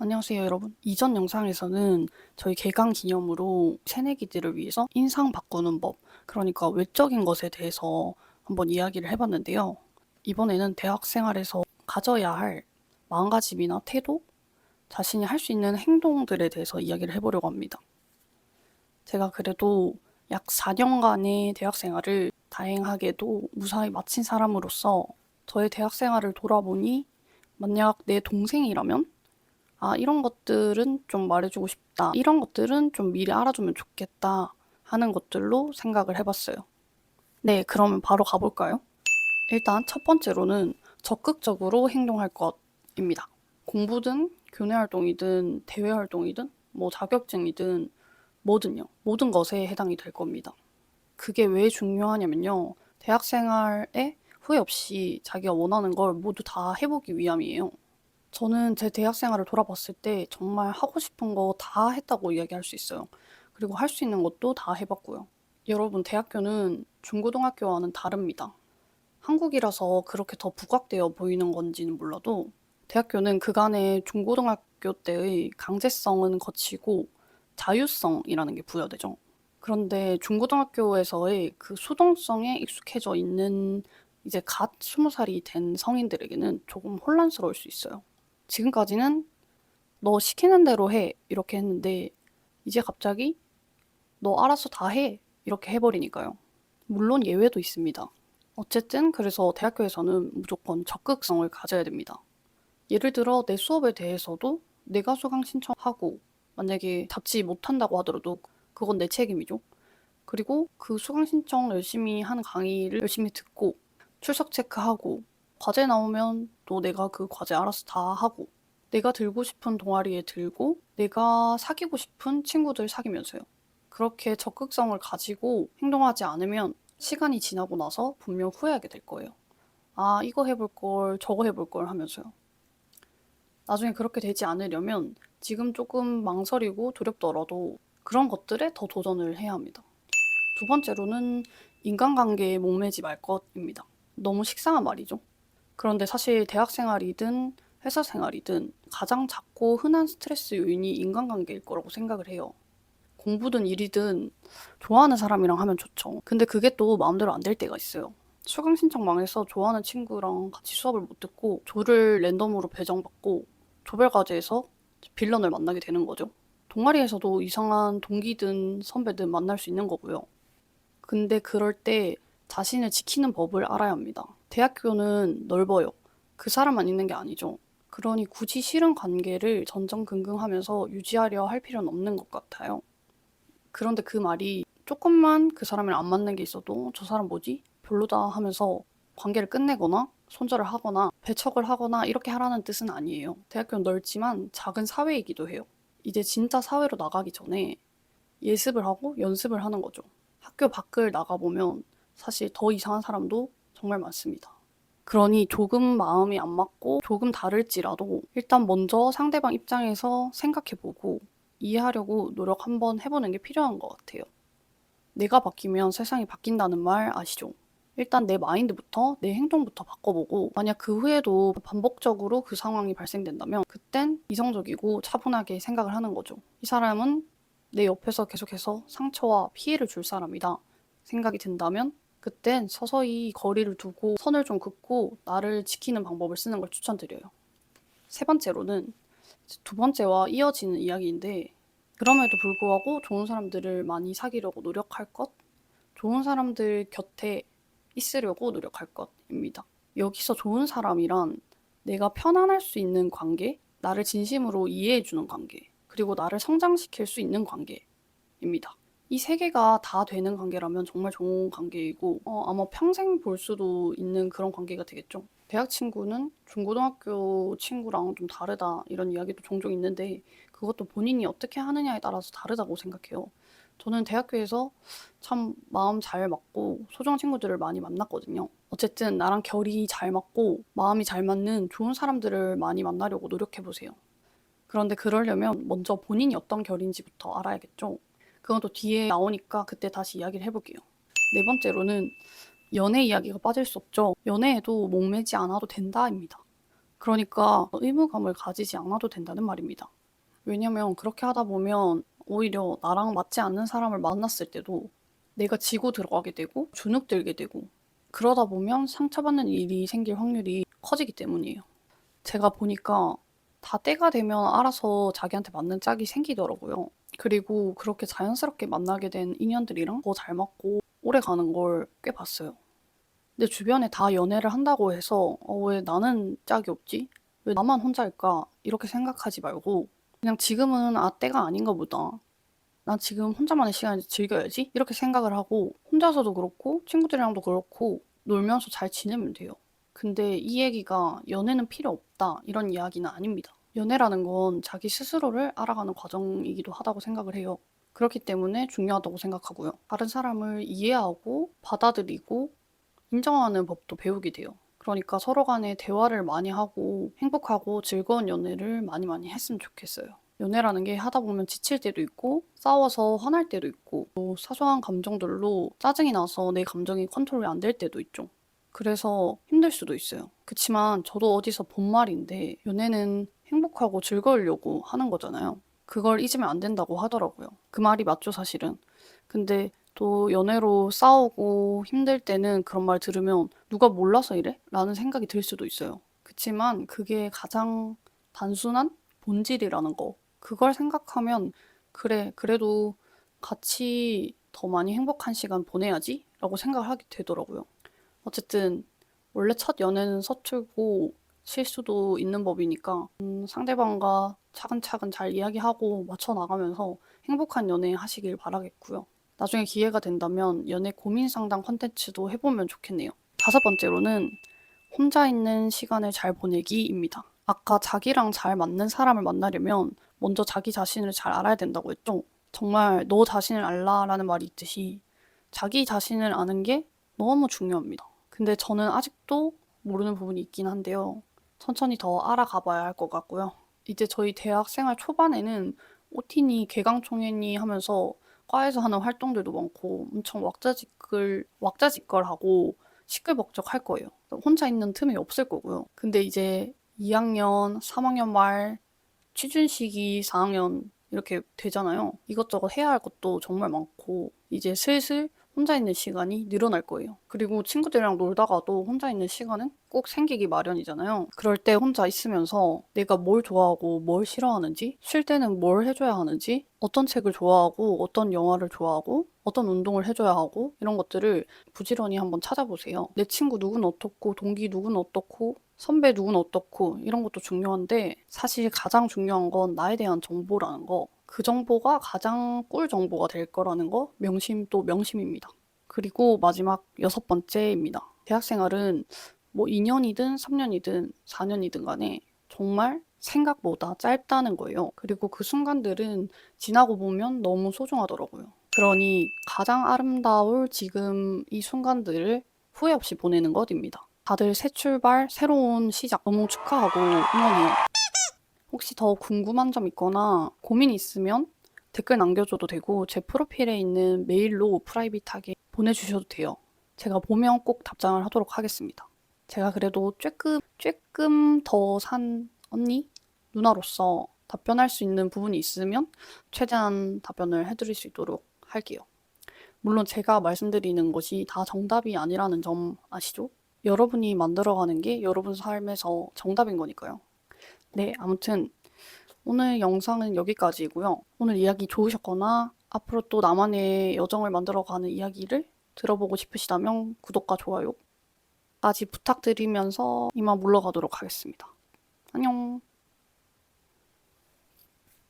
안녕하세요, 여러분. 이전 영상에서는 저희 개강 기념으로 새내기들을 위해서 인상 바꾸는 법, 그러니까 외적인 것에 대해서 한번 이야기를 해봤는데요. 이번에는 대학 생활에서 가져야 할 마음가짐이나 태도, 자신이 할 수 있는 행동들에 대해서 이야기를 해보려고 합니다. 제가 그래도 약 4년간의 대학 생활을 다행하게도 무사히 마친 사람으로서 저의 대학 생활을 돌아보니 만약 내 동생이라면 이런 것들은 좀 말해주고 싶다. 이런 것들은 좀 미리 알아주면 좋겠다. 하는 것들로 생각을 해봤어요. 네, 그러면 바로 가볼까요? 일단 첫 번째로는 적극적으로 행동할 것입니다. 공부든 교내 활동이든 대외 활동이든 뭐 자격증이든 뭐든요. 모든 것에 해당이 될 겁니다. 그게 왜 중요하냐면요. 대학 생활에 후회 없이 자기가 원하는 걸 모두 다 해보기 위함이에요. 저는 제 대학 생활을 돌아봤을 때 정말 하고 싶은 거 다 했다고 이야기할 수 있어요. 그리고 할 수 있는 것도 다 해봤고요. 여러분, 대학교는 중고등학교와는 다릅니다. 한국이라서 그렇게 더 부각되어 보이는 건지는 몰라도 대학교는 그간의 중고등학교 때의 강제성은 거치고 자유성이라는 게 부여되죠. 그런데 중고등학교에서의 그 수동성에 익숙해져 있는 이제 갓 20살이 된 성인들에게는 조금 혼란스러울 수 있어요. 지금까지는 너 시키는 대로 해 이렇게 했는데 이제 갑자기 너 알아서 다 해 이렇게 해버리니까요. 물론 예외도 있습니다. 어쨌든 그래서 대학교에서는 무조건 적극성을 가져야 됩니다. 예를 들어 내 수업에 대해서도 내가 수강 신청하고 만약에 답지 못한다고 하더라도 그건 내 책임이죠. 그리고 그 수강 신청 열심히 하는 강의를 열심히 듣고 출석 체크하고 과제 나오면 또 내가 그 과제 알아서 다 하고 내가 들고 싶은 동아리에 들고 내가 사귀고 싶은 친구들 사귀면서요. 그렇게 적극성을 가지고 행동하지 않으면 시간이 지나고 나서 분명 후회하게 될 거예요. 이거 해볼 걸, 저거 해볼 걸 하면서요. 나중에 그렇게 되지 않으려면 지금 조금 망설이고 두렵더라도 그런 것들에 더 도전을 해야 합니다. 두 번째로는 인간관계에 목매지 말 것입니다. 너무 식상한 말이죠. 그런데 사실 대학 생활이든 회사 생활이든 가장 작고 흔한 스트레스 요인이 인간관계일 거라고 생각을 해요. 공부든 일이든 좋아하는 사람이랑 하면 좋죠. 근데 그게 또 마음대로 안 될 때가 있어요. 수강 신청망에서 좋아하는 친구랑 같이 수업을 못 듣고 조를 랜덤으로 배정받고 조별과제에서 빌런을 만나게 되는 거죠. 동아리에서도 이상한 동기든 선배든 만날 수 있는 거고요. 근데 그럴 때 자신을 지키는 법을 알아야 합니다. 대학교는 넓어요. 그 사람만 있는 게 아니죠. 그러니 굳이 싫은 관계를 전전긍긍하면서 유지하려 할 필요는 없는 것 같아요. 그런데 그 말이 조금만 그 사람이랑 안 맞는 게 있어도 저 사람 뭐지? 별로다 하면서 관계를 끝내거나 손절을 하거나 배척을 하거나 이렇게 하라는 뜻은 아니에요. 대학교는 넓지만 작은 사회이기도 해요. 이제 진짜 사회로 나가기 전에 예습을 하고 연습을 하는 거죠. 학교 밖을 나가보면 사실 더 이상한 사람도 정말 많습니다. 그러니 조금 마음이 안 맞고 조금 다를지라도 일단 먼저 상대방 입장에서 생각해보고 이해하려고 노력 한번 해보는 게 필요한 것 같아요. 내가 바뀌면 세상이 바뀐다는 말 아시죠? 일단 내 마인드부터 내 행동부터 바꿔보고 만약 그 후에도 반복적으로 그 상황이 발생된다면 그땐 이성적이고 차분하게 생각을 하는 거죠. 이 사람은 내 옆에서 계속해서 상처와 피해를 줄 사람이다 생각이 든다면 그땐 서서히 거리를 두고 선을 좀 긋고 나를 지키는 방법을 쓰는 걸 추천드려요. 세 번째로는 두 번째와 이어지는 이야기인데 그럼에도 불구하고 좋은 사람들을 많이 사귀려고 노력할 것, 좋은 사람들 곁에 있으려고 노력할 것입니다. 여기서 좋은 사람이란 내가 편안할 수 있는 관계, 나를 진심으로 이해해주는 관계, 그리고 나를 성장시킬 수 있는 관계입니다. 이 세 개가 다 되는 관계라면 정말 좋은 관계이고 아마 평생 볼 수도 있는 그런 관계가 되겠죠. 대학 친구는 중고등학교 친구랑 좀 다르다 이런 이야기도 종종 있는데 그것도 본인이 어떻게 하느냐에 따라서 다르다고 생각해요. 저는 대학교에서 참 마음 잘 맞고 소중한 친구들을 많이 만났거든요. 어쨌든 나랑 결이 잘 맞고 마음이 잘 맞는 좋은 사람들을 많이 만나려고 노력해보세요. 그런데 그러려면 먼저 본인이 어떤 결인지부터 알아야겠죠. 그건 또 뒤에 나오니까 그때 다시 이야기를 해볼게요. 네 번째로는 연애 이야기가 빠질 수 없죠. 연애에도 목매지 않아도 된다입니다. 그러니까 의무감을 가지지 않아도 된다는 말입니다. 왜냐면 그렇게 하다 보면 오히려 나랑 맞지 않는 사람을 만났을 때도 내가 지고 들어가게 되고 주눅들게 되고 그러다 보면 상처받는 일이 생길 확률이 커지기 때문이에요. 제가 보니까 다 때가 되면 알아서 자기한테 맞는 짝이 생기더라고요. 그리고 그렇게 자연스럽게 만나게 된 인연들이랑 더 잘 맞고 오래 가는 걸 꽤 봤어요. 근데 주변에 다 연애를 한다고 해서 왜 나는 짝이 없지? 왜 나만 혼자일까? 이렇게 생각하지 말고 그냥 지금은 때가 아닌가 보다. 난 지금 혼자만의 시간을 즐겨야지? 이렇게 생각을 하고 혼자서도 그렇고 친구들이랑도 그렇고 놀면서 잘 지내면 돼요. 근데 이 얘기가 연애는 필요 없다 이런 이야기는 아닙니다. 연애라는 건 자기 스스로를 알아가는 과정이기도 하다고 생각을 해요. 그렇기 때문에 중요하다고 생각하고요. 다른 사람을 이해하고 받아들이고 인정하는 법도 배우게 돼요. 그러니까 서로 간에 대화를 많이 하고 행복하고 즐거운 연애를 많이 했으면 좋겠어요. 연애라는 게 하다 보면 지칠 때도 있고 싸워서 화날 때도 있고 또 사소한 감정들로 짜증이 나서 내 감정이 컨트롤이 안 될 때도 있죠. 그래서 힘들 수도 있어요. 그치만 저도 어디서 본 말인데 연애는 행복하고 즐거우려고 하는 거잖아요. 그걸 잊으면 안 된다고 하더라고요. 그 말이 맞죠, 사실은. 근데 또 연애로 싸우고 힘들 때는 그런 말 들으면 '누가 몰라서 이래?' 라는 생각이 들 수도 있어요. 그치만 그게 가장 단순한 본질이라는 거. 그걸 생각하면 '그래, 그래도 같이 더 많이 행복한 시간 보내야지.' 라고 생각을 하게 되더라고요. 어쨌든 원래 첫 연애는 서툴고 실수도 있는 법이니까 상대방과 차근차근 잘 이야기하고 맞춰 나가면서 행복한 연애 하시길 바라겠고요. 나중에 기회가 된다면 연애 고민 상담 콘텐츠도 해보면 좋겠네요. 5번째로는 혼자 있는 시간을 잘 보내기입니다. 아까 자기랑 잘 맞는 사람을 만나려면 먼저 자기 자신을 잘 알아야 된다고 했죠. 정말 너 자신을 알라라는 말이 있듯이 자기 자신을 아는 게 너무 중요합니다. 근데 저는 아직도 모르는 부분이 있긴 한데요. 천천히 더 알아가 봐야 할 것 같고요. 이제 저희 대학 생활 초반에는 OT니 개강총회니 하면서 과에서 하는 활동들도 많고 엄청 왁자지껄하고 시끌벅적할 거예요. 혼자 있는 틈이 없을 거고요. 근데 이제 2학년, 3학년 말, 취준시기 4학년 이렇게 되잖아요. 이것저것 해야 할 것도 정말 많고 이제 슬슬 혼자 있는 시간이 늘어날 거예요. 그리고 친구들이랑 놀다가도 혼자 있는 시간은 꼭 생기기 마련이잖아요. 그럴 때 혼자 있으면서 내가 뭘 좋아하고 뭘 싫어하는지, 쉴 때는 뭘 해줘야 하는지, 어떤 책을 좋아하고 어떤 영화를 좋아하고 어떤 운동을 해줘야 하고 이런 것들을 부지런히 한번 찾아보세요. 내 친구 누구는 어떻고 동기 누구는 어떻고 선배 누구는 어떻고 이런 것도 중요한데 사실 가장 중요한 건 나에 대한 정보라는 거. 그 정보가 가장 꿀 정보가 될 거라는 거 명심도 명심입니다. 그리고 마지막 6번째입니다. 대학생활은 뭐 2년이든 3년이든 4년이든 간에 정말 생각보다 짧다는 거예요. 그리고 그 순간들은 지나고 보면 너무 소중하더라고요. 그러니 가장 아름다울 지금 이 순간들을 후회 없이 보내는 것입니다. 다들 새 출발, 새로운 시작 너무 축하하고 응원해요. 혹시 더 궁금한 점 있거나 고민 있으면 댓글 남겨줘도 되고 제 프로필에 있는 메일로 프라이빗하게 보내주셔도 돼요. 제가 보면 꼭 답장을 하도록 하겠습니다. 제가 그래도 쬐끔 더 산 언니, 누나로서 답변할 수 있는 부분이 있으면 최대한 답변을 해드릴 수 있도록 할게요. 물론 제가 말씀드리는 것이 다 정답이 아니라는 점 아시죠? 여러분이 만들어가는 게 여러분 삶에서 정답인 거니까요. 네, 아무튼 오늘 영상은 여기까지이고요. 오늘 이야기 좋으셨거나 앞으로 또 나만의 여정을 만들어가는 이야기를 들어보고 싶으시다면 구독과 좋아요까지 부탁드리면서 이만 물러가도록 하겠습니다. 안녕.